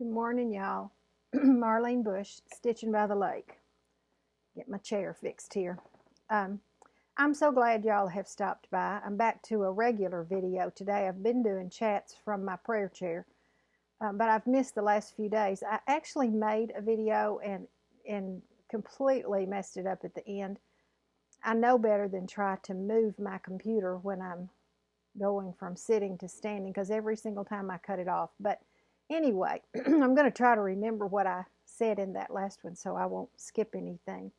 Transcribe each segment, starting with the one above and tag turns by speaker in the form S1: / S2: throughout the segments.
S1: Good morning, y'all. Marlene Bush, stitching by the lake. Get my chair fixed here. Um, I'm so glad y'all have stopped by. I'm back to a regular video today. I've been doing chats from my prayer chair, but I've missed the last few days. I actually made a video and completely messed it up at the end. I know better than try to move my computer when I'm going from sitting to standing, because every single time I cut it off. But anyway, I'm going to try to remember what I said in that last one so I won't skip anything.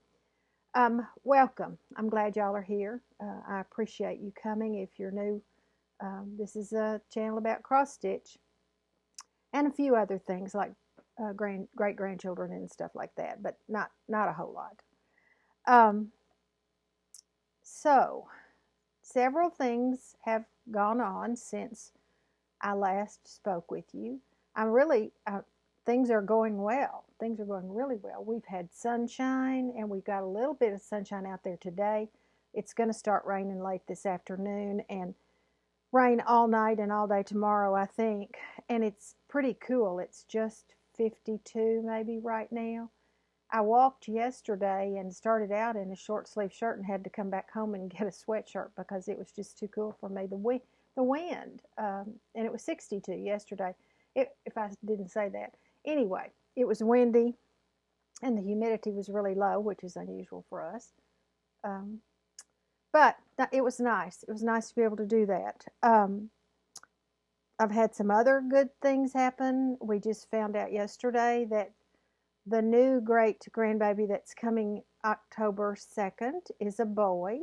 S1: Welcome. I'm glad y'all are here. I appreciate you coming. If you're new, this is a channel about cross stitch and a few other things like great grandchildren and stuff like that, but not a whole lot. So several things have gone on since I last spoke with you. Things are going well. Things are going really well. We've had sunshine, and we've got a little bit of sunshine out there today. It's going to start raining late this afternoon and rain all night and all day tomorrow, I think. And it's pretty cool. It's just 52 maybe right now. I walked yesterday and started out in a short sleeve shirt and had to come back home and get a sweatshirt because it was just too cool for me. The wind, and it was 62 yesterday, if I didn't say that. Anyway, it was windy, and the humidity was really low, which is unusual for us. But it was nice. It was nice to be able to do that. I've had some other good things happen. We just found out yesterday that the new great grandbaby that's coming October 2nd is a boy.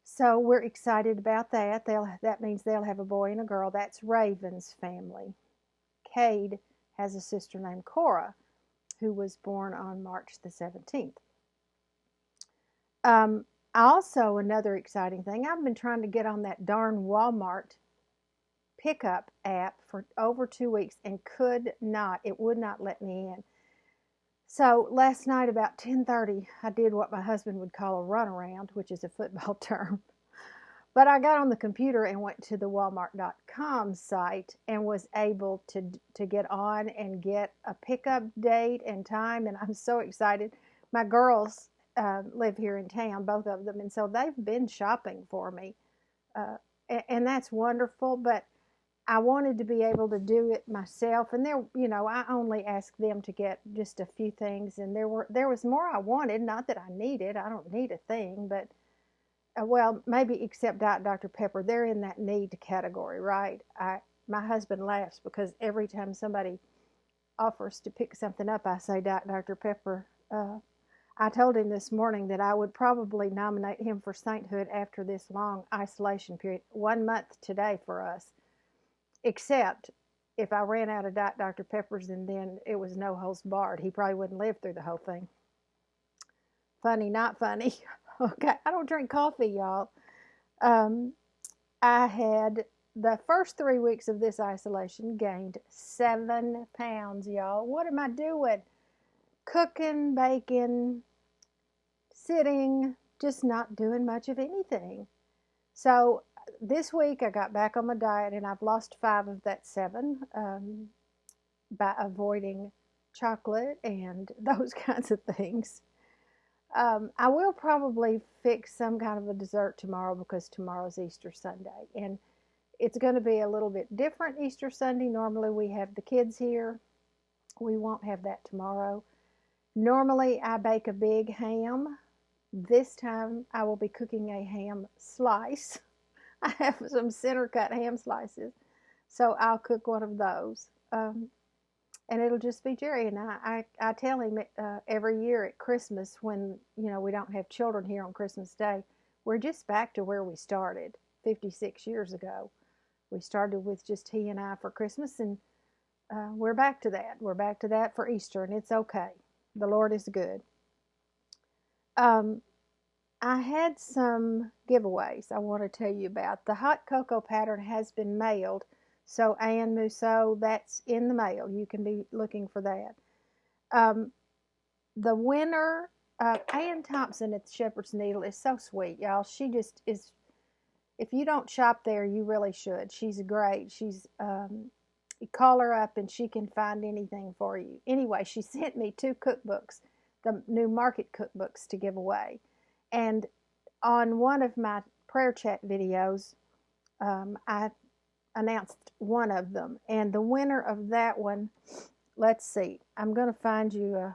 S1: So we're excited about that. That means they'll have a boy and a girl. That's Raven's family. Cade has a sister named Cora, who was born on March the 17th. Also, another exciting thing, I've been trying to get on that darn Walmart pickup app for over 2 weeks and could not. It would not let me in. So last night about 10:30, I did what my husband would call a runaround, which is a football term. But I got on the computer and went to the Walmart.com site and was able to get on and get a pickup date and time, and I'm so excited. My girls live here in town, both of them, and so they've been shopping for me, and that's wonderful. But I wanted to be able to do it myself, and I only asked them to get just a few things, and there was more I wanted. Not that I needed. I don't need a thing, but well, maybe except Diet Dr. Pepper. They're in that need category, right? My husband laughs because every time somebody offers to pick something up, I say Diet Dr. Pepper. I told him this morning that I would probably nominate him for sainthood after this long isolation period. 1 month today for us. Except if I ran out of Diet Dr. Peppers and then it was no holds barred, he probably wouldn't live through the whole thing. Funny, not funny. Okay, I don't drink coffee, y'all. I had the first 3 weeks of this isolation gained 7 pounds, y'all. What am I doing? Cooking, baking, sitting, just not doing much of anything. So this week I got back on my diet and I've lost 5 of that 7 by avoiding chocolate and those kinds of things. I will probably fix some kind of a dessert tomorrow because tomorrow's Easter Sunday, and it's going to be a little bit different Easter Sunday. Normally we have the kids here. We won't have that tomorrow. Normally I bake a big ham. This time I will be cooking a ham slice. I have some center cut ham slices, so I'll cook one of those. And it'll just be Jerry and I tell him every year at Christmas when, we don't have children here on Christmas Day, we're just back to where we started 56 years ago. We started with just he and I for Christmas, and we're back to that. We're back to that for Easter, and it's okay. The Lord is good. I had some giveaways I want to tell you about. The hot cocoa pattern has been mailed. So Ann Musso, that's in the mail. You can be looking for that. The winner, Ann Thompson at the Shepherd's Needle, is so sweet, y'all. She just is. If you don't shop there, you really should. She's great. She's You call her up and she can find anything for you. Anyway, she sent me 2 cookbooks, the new market cookbooks to give away. And on one of my prayer chat videos, I announced one of them. And the winner of that one, let's see, I'm going to find you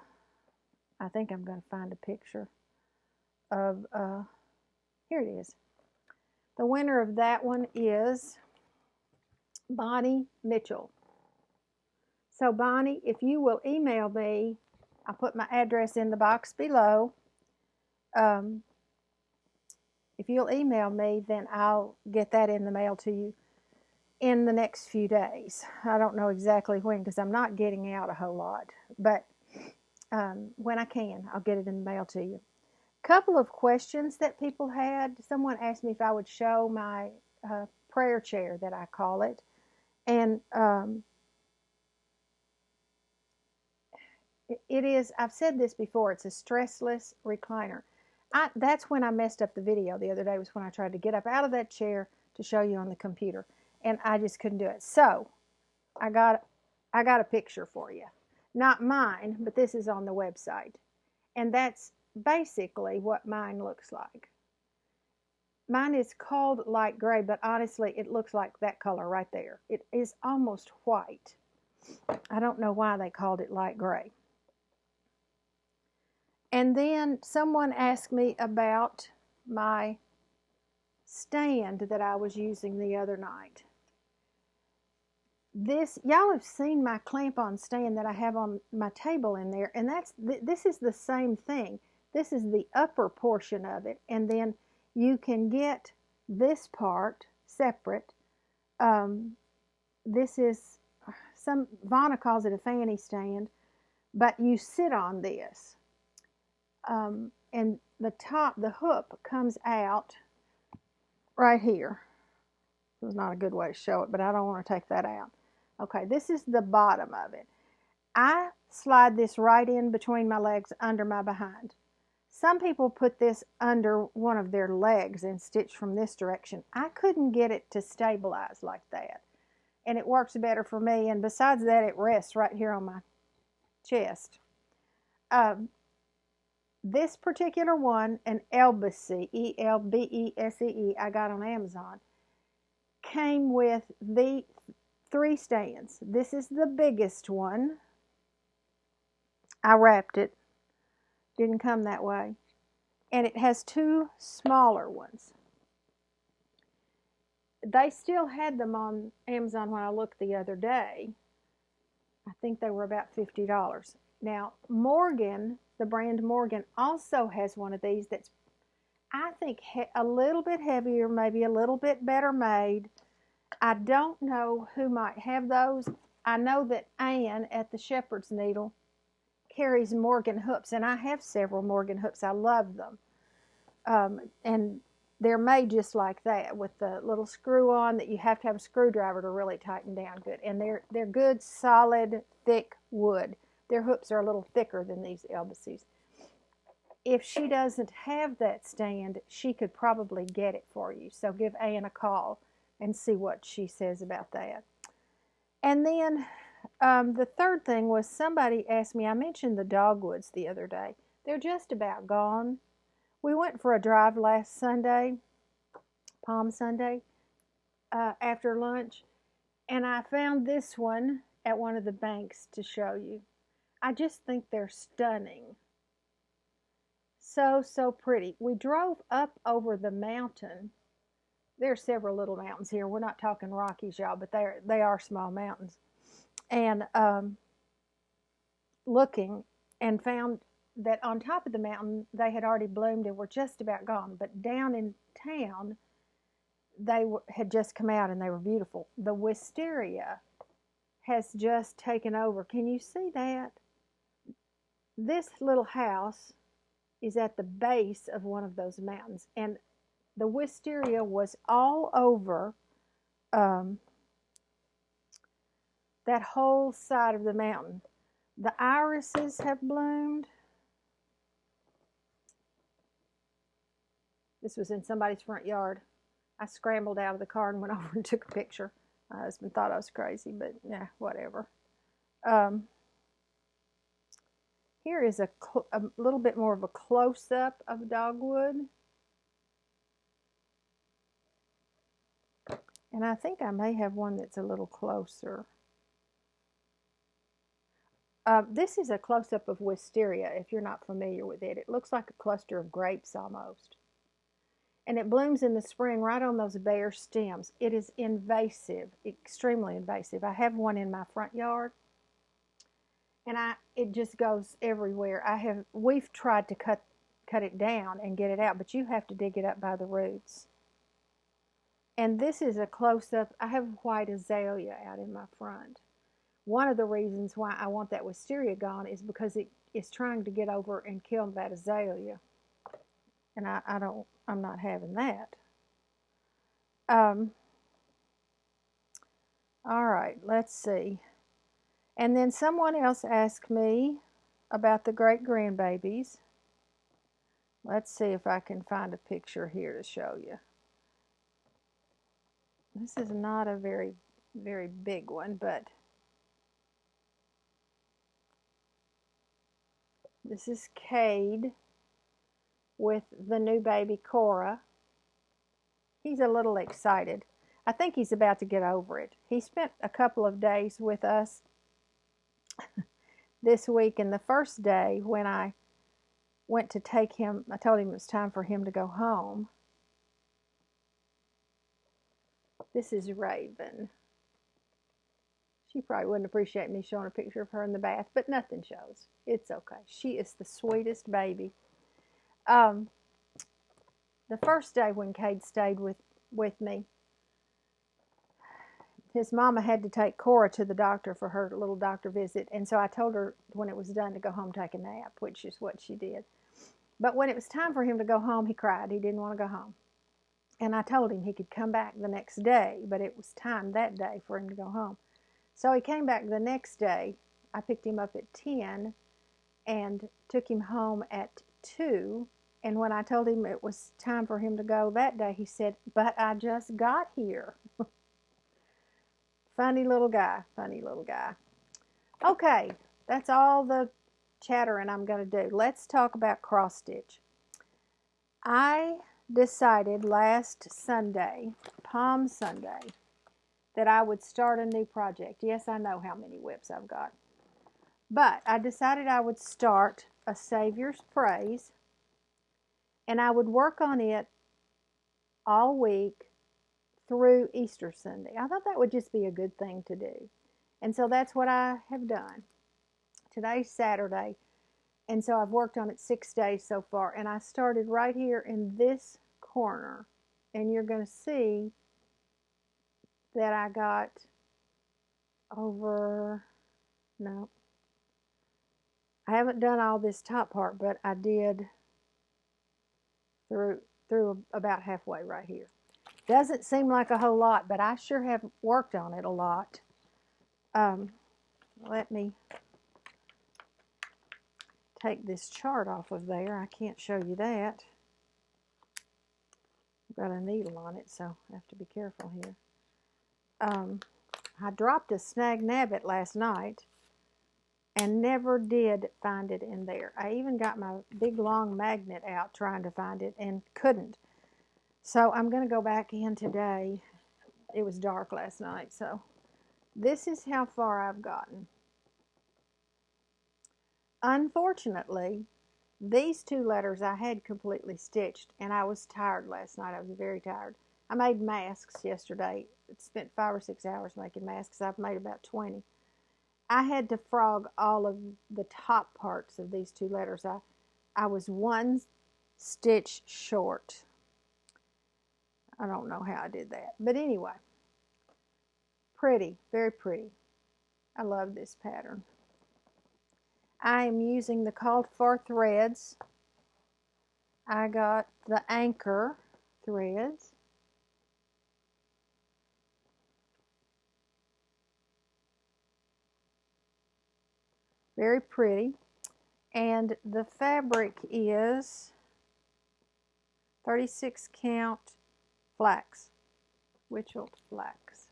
S1: I think I'm going to find a picture of, here it is. The winner of that one is Bonnie Mitchell. So Bonnie, if you will email me, I'll put my address in the box below. If you'll email me, then I'll get that in the mail to you in the next few days. I don't know exactly when because I'm not getting out a whole lot, but when I can, I'll get it in the mail to you. Couple of questions that people had. Someone asked me if I would show my prayer chair, that I call it, and it is, I've said this before, it's a stressless recliner. That's when I messed up the video the other day, was when I tried to get up out of that chair to show you on the computer, and I just couldn't do it. So I got a picture for you. Not mine, but this is on the website. And that's basically what mine looks like. Mine is called light gray, but honestly, it looks like that color right there. It is almost white. I don't know why they called it light gray. And then someone asked me about my stand that I was using the other night. This, y'all have seen my clamp-on stand that I have on my table in there, and this is the same thing. This is the upper portion of it, and then you can get this part separate. This is, Vonna calls it a fanny stand, but you sit on this. And the hook comes out right here. This is not a good way to show it, but I don't want to take that out. Okay, this is the bottom of it. I slide this right in between my legs under my behind. Some people put this under one of their legs and stitch from this direction. I couldn't get it to stabilize like that. And it works better for me. And besides that, it rests right here on my chest. This particular one, an Elbesee, E-L-B-E-S-E-E, I got on Amazon, came with the 3 stands. This is the biggest one. I wrapped it. Didn't come that way. And it has 2 smaller ones. They still had them on Amazon when I looked the other day. I think they were about $50. Now, Morgan, the brand Morgan, also has one of these that's, I think, a little bit heavier, maybe a little bit better made. I don't know who might have those. I know that Ann at the Shepherd's Needle carries Morgan hoops, and I have several Morgan hoops. I love them. And they're made just like that, with the little screw on that you have to have a screwdriver to really tighten down good. And they're good, solid, thick wood. Their hoops are a little thicker than these Elbesees. If she doesn't have that stand, she could probably get it for you. So give Ann a call and see what she says about that. And then the third thing was, somebody asked me, I mentioned the dogwoods the other day. They're just about gone. We went for a drive last Sunday, Palm Sunday, after lunch, and I found this one at one of the banks to show you. I just think they're stunning. So, so pretty. We drove up over the mountain. There are several little mountains here. We're not talking Rockies, y'all, but they are small mountains. And looking, and found that on top of the mountain, they had already bloomed and were just about gone. But down in town, they had just come out and they were beautiful. The wisteria has just taken over. Can you see that? This little house is at the base of one of those mountains, and the wisteria was all over that whole side of the mountain. The irises have bloomed. This was in somebody's front yard. I scrambled out of the car and went over and took a picture. My husband thought I was crazy, but yeah, whatever. Um, Here is a little bit more of a close-up of dogwood. And I think I may have one that's a little closer. This is a close-up of wisteria, if you're not familiar with it. It looks like a cluster of grapes almost. And it blooms in the spring right on those bare stems. It is invasive, extremely invasive. I have one in my front yard, and it just goes everywhere. We've tried to cut it down and get it out, but you have to dig it up by the roots. And this is a close-up. I have white azalea out in my front. One of the reasons why I want that wisteria gone is because it is trying to get over and kill that azalea. And I'm not having that. All right, let's see. And then someone else asked me about the great grandbabies. Let's see if I can find a picture here to show you. This is not a very, very big one, but this is Cade with the new baby Cora. He's a little excited. I think he's about to get over it. He spent a couple of days with us this week, and the first day when I went to take him, I told him it was time for him to go home. This is Raven. She probably wouldn't appreciate me showing a picture of her in the bath, but nothing shows. It's okay. She is the sweetest baby. The first day when Cade stayed with me, his mama had to take Cora to the doctor for her little doctor visit, and so I told her when it was done to go home take a nap, which is what she did. But when it was time for him to go home, he cried. He didn't want to go home. And I told him he could come back the next day, but it was time that day for him to go home. So he came back the next day. I picked him up at 10 and took him home at 2. And when I told him it was time for him to go that day, he said, "But I just got here." Funny little guy, funny little guy. Okay, that's all the chattering I'm going to do. Let's talk about cross stitch. I decided last Sunday, Palm Sunday, that I would start a new project. Yes, I know how many whips I've got. But I decided I would start a Savior's Praise, and I would work on it all week through Easter Sunday. I thought that would just be a good thing to do. And so that's what I have done. Today's Saturday, and so I've worked on it 6 days so far, and I started right here in this corner, and you're going to see that I got over, no, I haven't done all this top part, but I did through about halfway right here. Doesn't seem like a whole lot, but I sure have worked on it a lot. Let me take this chart off of there. I can't show you that. I've got a needle on it, so I have to be careful here. I dropped a snag nabbit last night and never did find it in there. I even got my big long magnet out trying to find it and couldn't. So I'm going to go back in today. It was dark last night, so this is how far I've gotten. Unfortunately, these 2 letters I had completely stitched, and I was tired last night. I was very tired. I made masks yesterday. I spent 5 or 6 hours making masks. I've made about 20. I had to frog all of the top parts of these 2 letters. I was 1 stitch short. I don't know how I did that. But anyway, pretty, very pretty. I love this pattern. I am using the called for threads. I got the anchor threads. Very pretty. And the fabric is 36 count flax, Witchelt flax.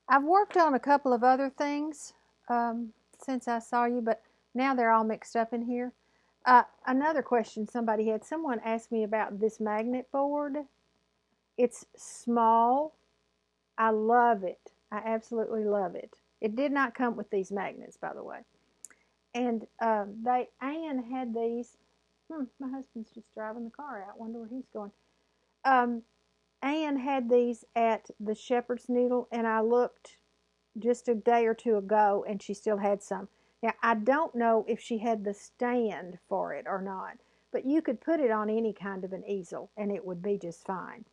S1: I've worked on a couple of other things since I saw you, but now they're all mixed up in here. Another question somebody had. Someone asked me about this magnet board. It's small. I love it. I absolutely love it. It did not come with these magnets, by the way. And Anne had these. My husband's just driving the car out. Wonder where he's going. Anne had these at the Shepherd's Needle, and I looked just a day or two ago, and she still had some. Now, I don't know if she had the stand for it or not, but you could put it on any kind of an easel, and it would be just fine.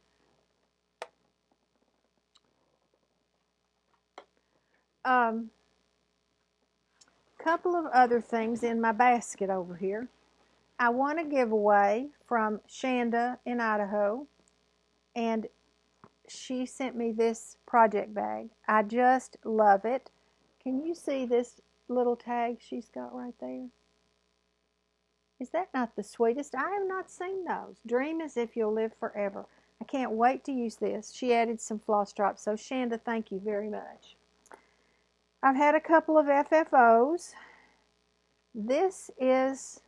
S1: Couple of other things in my basket over here. I want to give away from Shanda in Idaho, and she sent me this project bag. I just love it. Can you see this little tag she's got right there? Is that not the sweetest? I have not seen those. Dream as if you'll live forever. I can't wait to use this. She added some floss drops. So Shanda, thank you very much. I've had a couple of FFOs. This is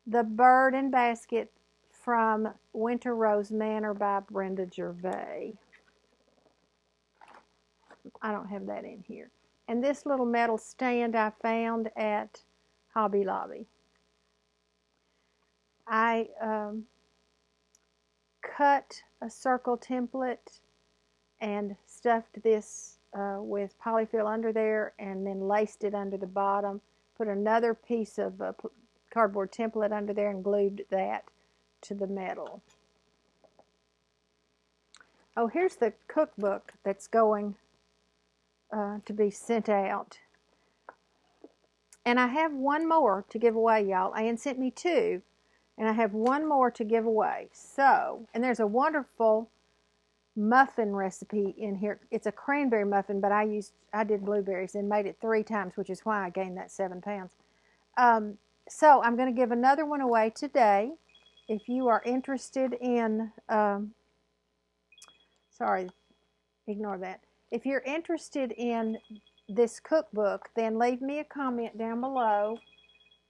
S1: the Bird and Basket from Winter Rose Manor by Brenda Gervais. I don't have that in here. And this little metal stand I found at Hobby Lobby. I cut a circle template and stuffed this with polyfill under there, and then laced it under the bottom. Put another piece of cardboard template under there and glued that to the metal. Oh, here's the cookbook that's going to be sent out. And I have one more to give away, y'all. Ann sent me two, and I have one more to give away. So, and there's a wonderful muffin recipe in here. It's a cranberry muffin, but I did blueberries and made it 3 times, which is why I gained that 7 pounds. So I'm going to give another one away today. If you are interested in, sorry, ignore that. If you're interested in this cookbook, then leave me a comment down below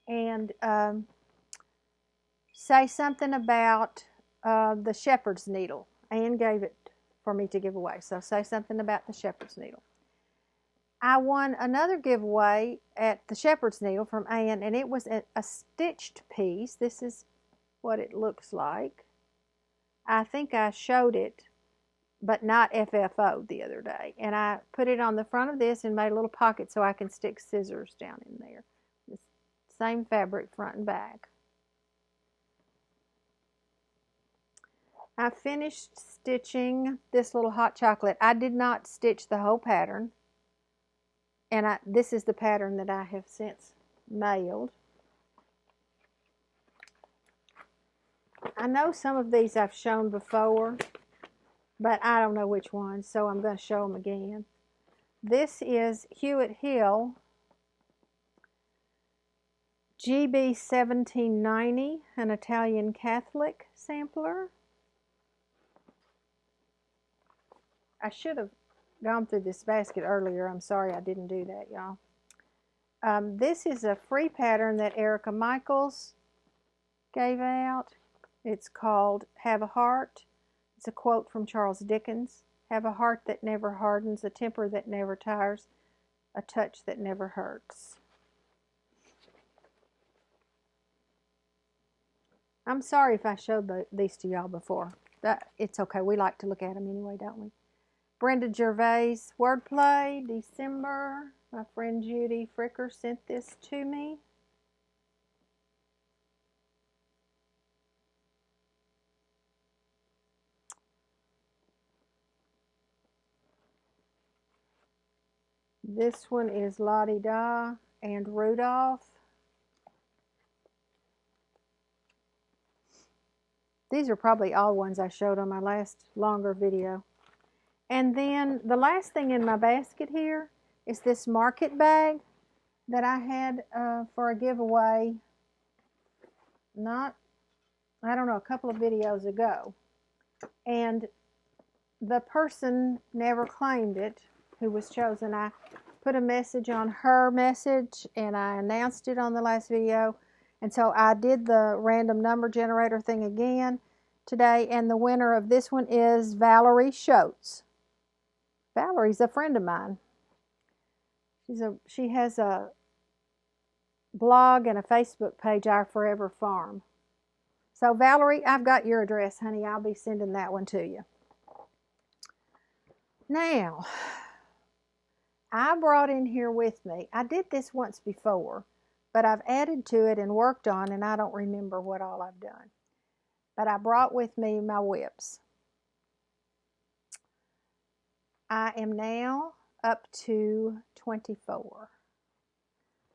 S1: and say something about the Shepherd's Needle. Ann gave it for me to give away, so say something about the Shepherd's Needle. I won another giveaway at the Shepherd's Needle from Ann, and it was a stitched piece. This is what it looks like. I think I showed it, but not FFO the other day. And I put it on the front of this and made a little pocket so I can stick scissors down in there. The same fabric front and back. I finished stitching this little hot chocolate. I did not stitch the whole pattern. And this is the pattern that I have since mailed. I know some of these I've shown before, but I don't know which ones, so I'm going to show them again. This is Hewitt Hill GB 1790, an Italian Catholic sampler. I should have gone through this basket earlier. I'm sorry I didn't do that, y'all. This is a free pattern that Erica Michaels gave out. It's called Have a Heart. It's a quote from Charles Dickens. Have a heart that never hardens, a temper that never tires, a touch that never hurts. I'm sorry if I showed these to y'all before. It's okay. We like to look at them anyway, don't we? Brenda Gervais Wordplay, December. My friend Judy Fricker sent this to me. This one is Lottie Da and Rudolph. These are probably all ones I showed on my last longer video. And then the last thing in my basket here is this market bag that I had for a giveaway, I don't know, a couple of videos ago. And the person never claimed it. who was chosen. I put a message on her message and I announced it on the last video. And so I did the random number generator thing again today, and the winner of this one is Valerie Schultz. Valerie's a friend of mine. She has a blog and a Facebook page, Our Forever Farm. So Valerie, I've got your address, honey. I'll be sending that one to you. Now, I brought in here with me, I did this once before, but I've added to it and worked on, and I don't remember what all I've done. But I brought with me my whips. I am now up to 24.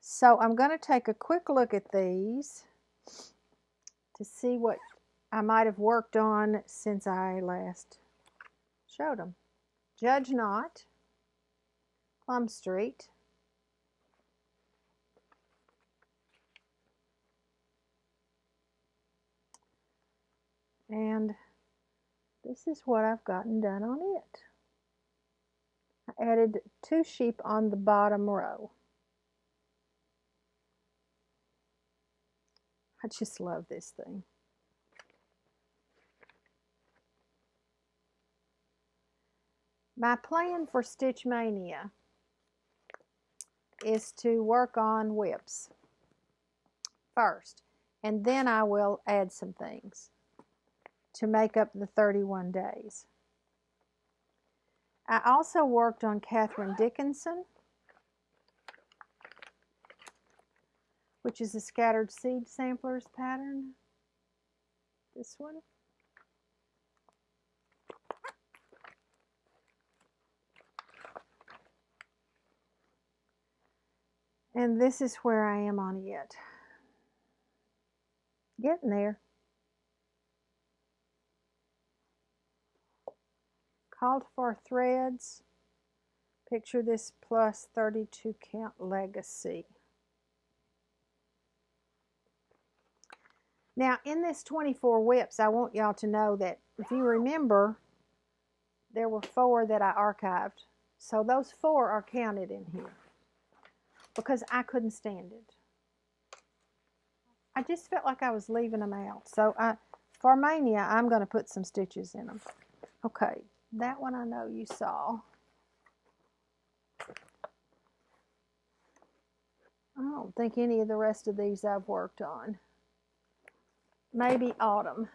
S1: So I'm going to take a quick look at these to see what I might have worked on since I last showed them. Judge Not, Plum Street, and this is what I've gotten done on it. I added 2 sheep on the bottom row. I just love this thing. My plan for Stitch Mania is to work on whips first, and then I will add some things to make up the 31 days. I also worked on Catherine Dickinson, which is a scattered seed samplers pattern. This one. And this is where I am on it. Getting there. Called for threads. Picture this plus 32 count legacy. Now in this 24 whips, I want y'all to know that if you remember, there were 4 that I archived. So those 4 are counted in here because I couldn't stand it. I just felt like I was leaving them out. So for Mania, I'm going to put some stitches in them. Okay, that one I know you saw. I don't think any of the rest of these I've worked on. Maybe Autumn.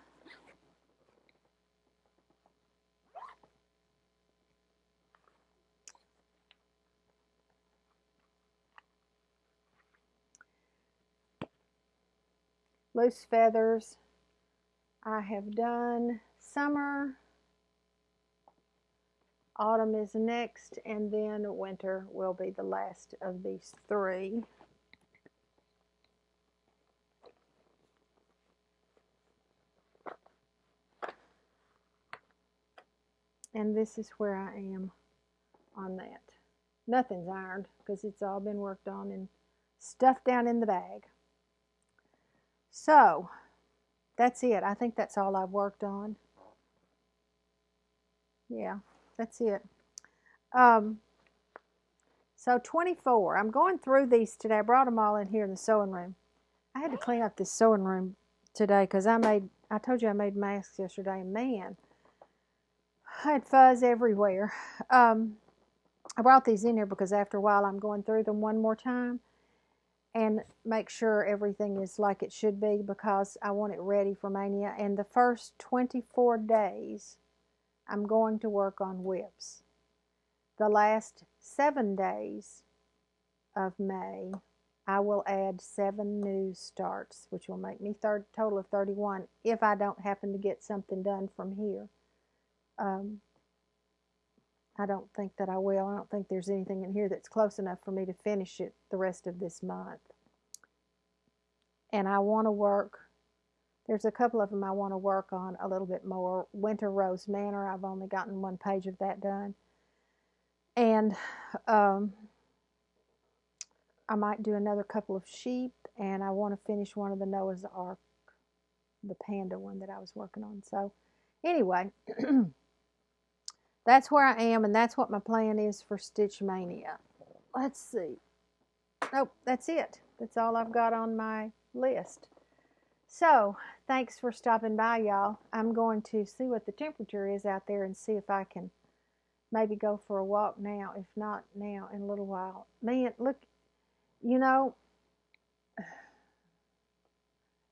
S1: Loose feathers. I have done summer. Autumn is next, and then winter will be the last of these 3. And this is where I am on that. Nothing's ironed because it's all been worked on and stuffed down in the bag. So, that's it. I think that's all I've worked on. Yeah, that's it. So 24. I'm going through these today. I brought them all in here in the sewing room. I had to clean up this sewing room today because I told you I made masks yesterday, and man, I had fuzz everywhere. I brought these in here because after a while I'm going through them one more time and make sure everything is like it should be because I want it ready for Mania. And the first 24 days I'm going to work on whips. The last 7 days of May I will add 7 new starts, which will make me total of 31 if I don't happen to get something done from here. I don't think that I will. I don't think there's anything in here that's close enough for me to finish it the rest of this month. And I want to work, there's a couple of them I want to work on a little bit more. Winter Rose Manor, I've only gotten 1 page of that done. And I might do another couple of sheep, and I want to finish one of the Noah's Ark, the panda one that I was working on. So anyway, that's where I am, and that's what my plan is for Stitch Mania. Let's see. Nope, that's it. That's all I've got on my list. So, thanks for stopping by, y'all. I'm going to see what the temperature is out there and see if I can maybe go for a walk now. If not now, in a little while. Man, look, you know, I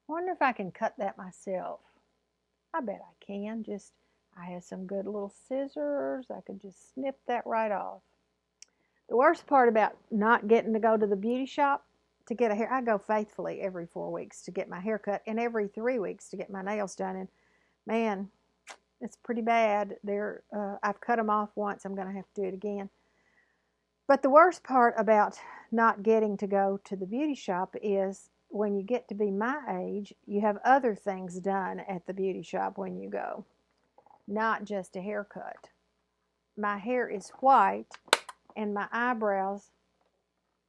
S1: wonder if I can cut that myself. I bet I can. I have some good little scissors. I could just snip that right off. The worst part about not getting to go to the beauty shop to get a hair, I go faithfully every 4 weeks to get my hair cut and every 3 weeks to get my nails done. And man, it's pretty bad. I've cut them off once. I'm going to have to do it again. But the worst part about not getting to go to the beauty shop is when you get to be my age, you have other things done at the beauty shop when you go, not just a haircut. My hair is white and my eyebrows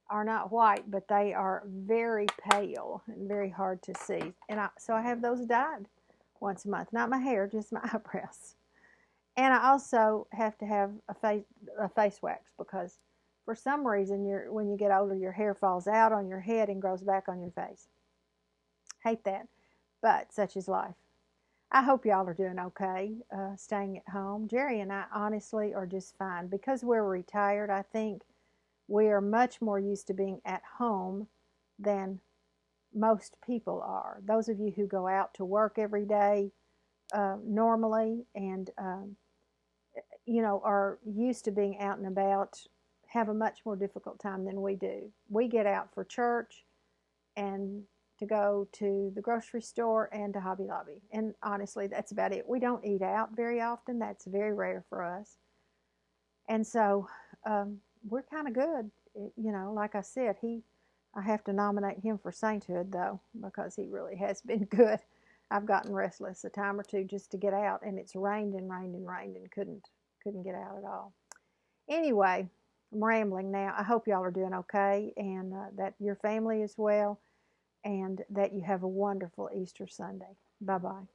S1: are not white, but they are very pale and very hard to see. So I have those dyed once a month. Not my hair, just my eyebrows. And I also have to have a face wax because for some reason when you get older, your hair falls out on your head and grows back on your face. Hate that, but such is life. I hope y'all are doing okay, staying at home. Jerry and I honestly are just fine. Because we're retired, I think we are much more used to being at home than most people are. Those of you who go out to work every day normally and, are used to being out and about have a much more difficult time than we do. We get out for church and to go to the grocery store and to Hobby Lobby. And honestly, that's about it. We don't eat out very often. That's very rare for us. And so we're kind of good. Like I said, I have to nominate him for sainthood, though, because he really has been good. I've gotten restless a time or two just to get out, and it's rained and rained and rained and couldn't get out at all. Anyway, I'm rambling now. I hope y'all are doing okay and that your family is well and that you have a wonderful Easter Sunday. Bye-bye.